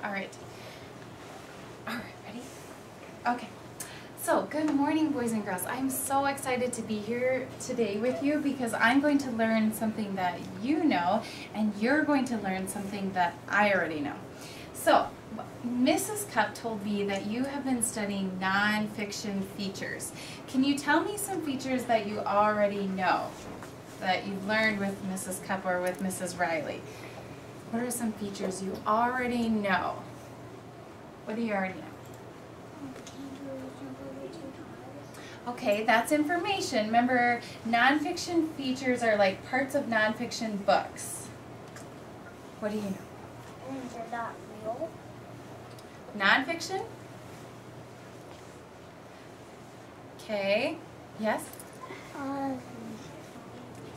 All right. All right, ready? Okay. So, good morning, boys and girls. I'm so excited to be here today with you because I'm going to learn something that you know, and you're going to learn something that I already know. So, Mrs. Cup told me that you have been studying nonfiction features. Can you tell me some features that you already know, that you've learned with Mrs. Cup or with Mrs. Riley? What are some features you already know? What do you already know? Okay, that's information. Remember, nonfiction features are like parts of nonfiction books. What do you know? And they're not real. Nonfiction? Okay. Yes?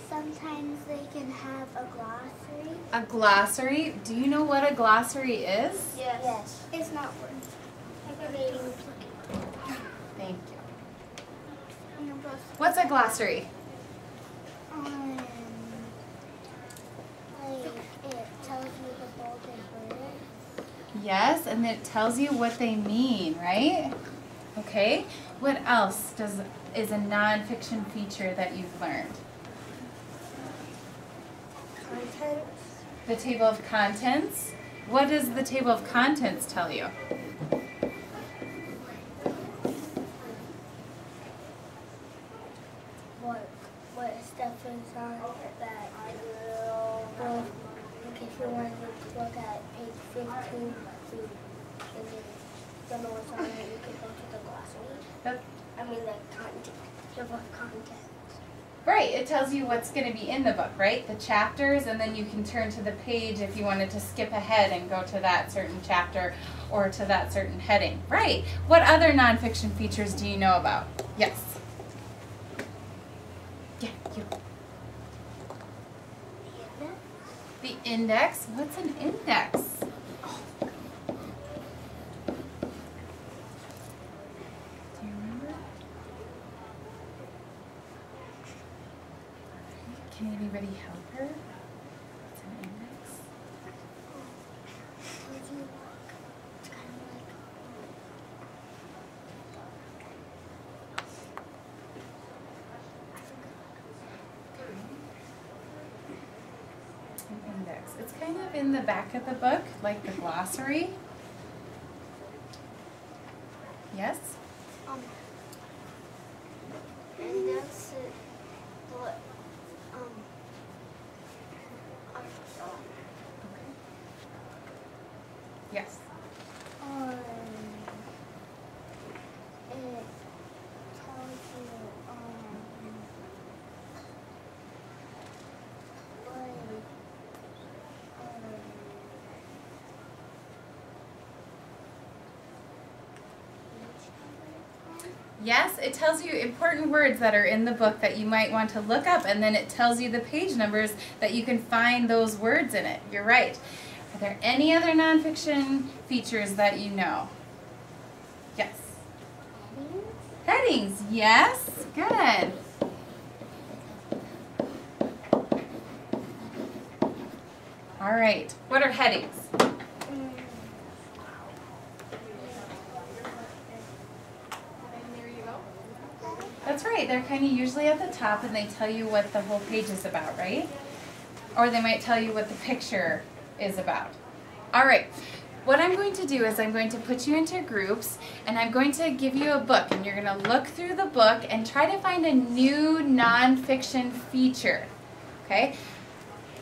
Sometimes they can have a glossary. A glossary? Do you know what a glossary is? Yes. It's not words. Thank you. What's a glossary? Like it tells you the bold words. Yes, and it tells you what they mean, right? Okay. What else is a nonfiction feature that you've learned? Contents. The table of contents. What does the table of contents tell you? What stuff is on it that well, like if you wanted to look at page 15 and don't know what's on it, you can go to the glossary. I mean the content, the book content. Right, it tells you what's going to be in the book, right? The chapters, and then you can turn to the page if you wanted to skip ahead and go to that certain chapter or to that certain heading. Right. What other nonfiction features do you know about? Yes. Yeah, you. The index. What's an index? Can anybody help her? What's an index? It's kind of like An index. It's kind of in the back of the book, like the glossary. Yes? index. Yes. It tells you Yes, it tells you important words that are in the book that you might want to look up, and then it tells you the page numbers that you can find those words in it. You're right. Are there any other nonfiction features that you know? Yes. Headings, yes. Good. All right. What are headings? That's right. They're kind of usually at the top, and they tell you what the whole page is about, right? Or they might tell you what the picture is about. All right. What I'm going to do is I'm going to put you into groups, and I'm going to give you a book, and you're going to look through the book and try to find a new nonfiction feature. Okay?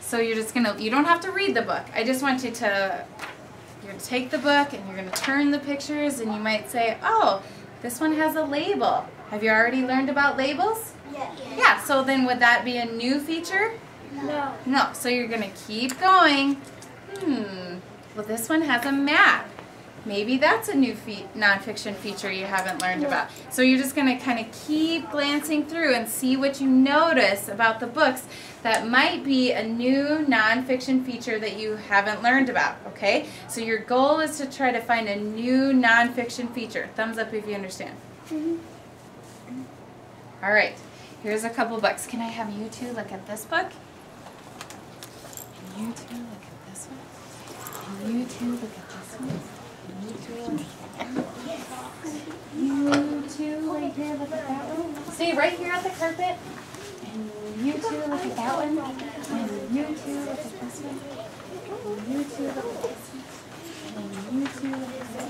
So you're just going to, you don't have to read the book. I just want you to, you're going to take the book, and you're going to turn the pictures, and you might say, oh, this one has a label. Have you already learned about labels? Yes. Yeah, so then would that be a new feature? No. No, so you're going to keep going. Well, this one has a map. Maybe that's a new nonfiction feature you haven't learned about. So you're just going to kind of keep glancing through and see what you notice about the books that might be a new nonfiction feature that you haven't learned about, okay? So your goal is to try to find a new nonfiction feature. Thumbs up if you understand. All right, here's a couple books. Can I have you two look at this book? Can you two look at this one? Can you you too look at this one. You too right here look at that one. Stay right here at the carpet. And you too look at that one. And you too look at this one. And you too look at this one. And you too look at that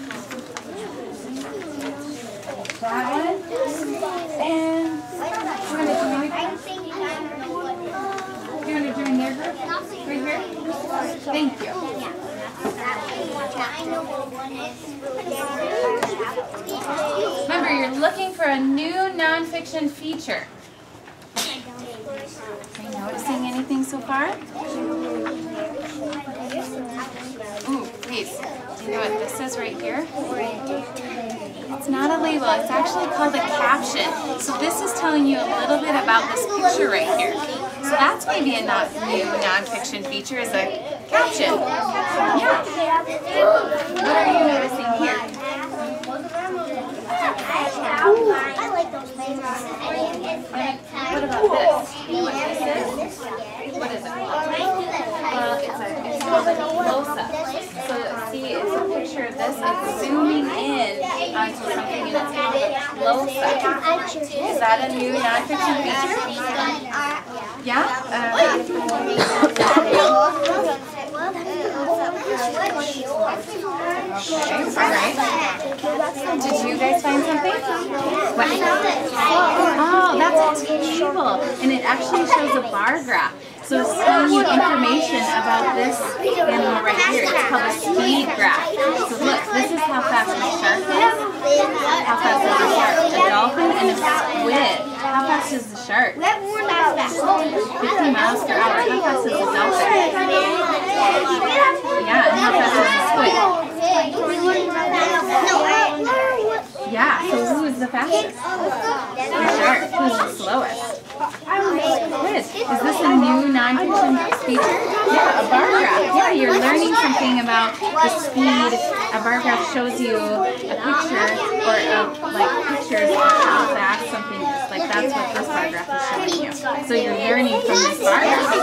one. And we're going to join a group. You're going to join their group? Right here? Thank you. Remember, you're looking for a new nonfiction feature. Are you noticing anything so far? Ooh, please. Do you know what this is right here? It's not a label. It's actually called a caption. So this is telling you a little bit about this picture right here. So that's maybe a new nonfiction feature is a caption. Yeah. What are you noticing here? I like those things. What about this? You know what this is? What is it? Well, it's called a close-up. So see, it's a picture of this. It's zooming in onto something and it's called a close-up. Is that a new nonfiction feature? Yeah? Okay, alright. Did you guys find something? What? Oh, that's a table. And it actually shows a bar graph. So it's telling you information about this animal right here. It's called a speed graph. So look, this is how fast the shark is. How fast is the shark? A dolphin and a squid. How fast is the shark? 50 miles per hour. How fast is the dolphin? Yeah, and how fast is the squid? Yeah, so who is the fastest? The shark. Who's the slowest? Good. Is this a new nonfiction feature? Yeah, a bar graph. Yeah, you're learning something about the speed. A bar graph shows you a picture or pictures of how fast something is. Like that's what this bar graph is showing you. So you're learning from this bar graph.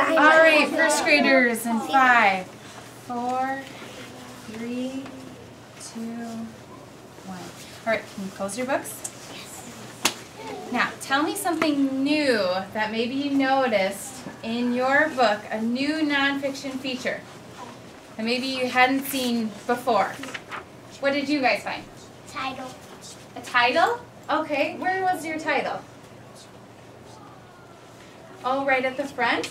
All right, first graders in 5, 4, 3, 2, 1. All right, can you close your books? Yes. Now, tell me something new that maybe you noticed in your book, a new nonfiction feature that maybe you hadn't seen before. What did you guys find? Title. A title? Okay, where was your title? Oh, right at the front?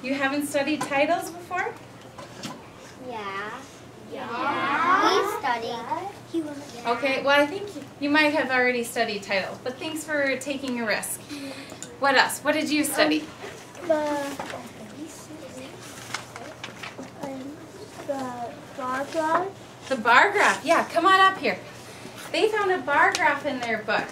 You haven't studied titles before? Yeah. We studied. Okay, well I think you might have already studied titles, but thanks for taking a risk. What else? What did you study? The bar graph. The bar graph, yeah, come on up here. They found a bar graph in their book.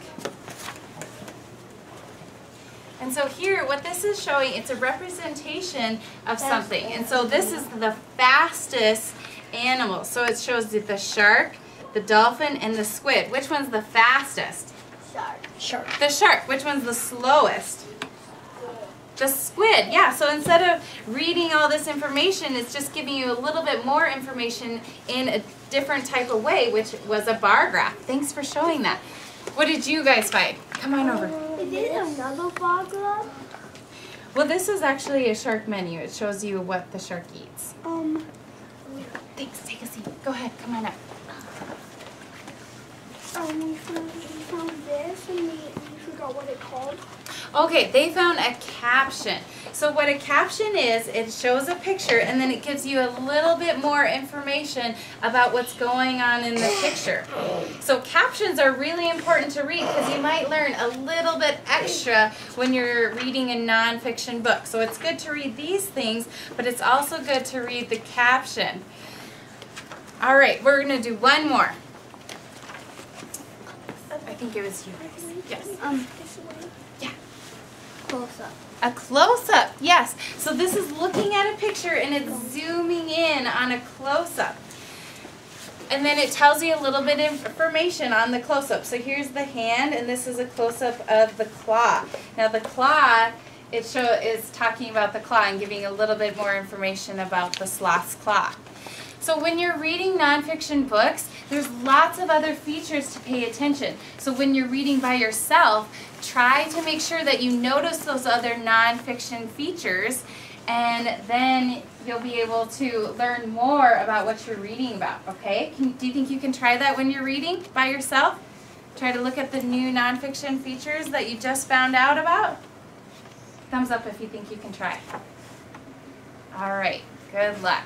And so here, what this is showing, it's a representation of something. And so this is the fastest animal. So it shows the shark, the dolphin, and the squid. Which one's the fastest? Shark. The shark. Which one's the slowest? The squid. Yeah, so instead of reading all this information, it's just giving you a little bit more information in a different type of way, which was a bar graph. Thanks for showing that. What did you guys find? Come on over. Is it another bar graph? Well, this is actually a shark menu. It shows you what the shark eats. Thanks. Take a seat. Go ahead. Come on up. We found this and we forgot what it called. Okay, they found a caption. So what a caption is, it shows a picture and then it gives you a little bit more information about what's going on in the picture. So captions are really important to read because you might learn a little bit extra when you're reading a nonfiction book. So it's good to read these things, but it's also good to read the caption. All right, we're going to do one more. I think it was you. Yes. Yeah. Close-up. A close-up, yes. So this is looking at a picture and it's zooming in on a close-up. And then it tells you a little bit of information on the close-up. So here's the hand, and this is a close-up of the claw. Now the claw, is talking about the claw and giving a little bit more information about the sloth's claw. So when you're reading nonfiction books, there's lots of other features to pay attention. So when you're reading by yourself, try to make sure that you notice those other nonfiction features, and then you'll be able to learn more about what you're reading about, okay? Do you think you can try that when you're reading by yourself? Try to look at the new nonfiction features that you just found out about? Thumbs up if you think you can try. All right, good luck.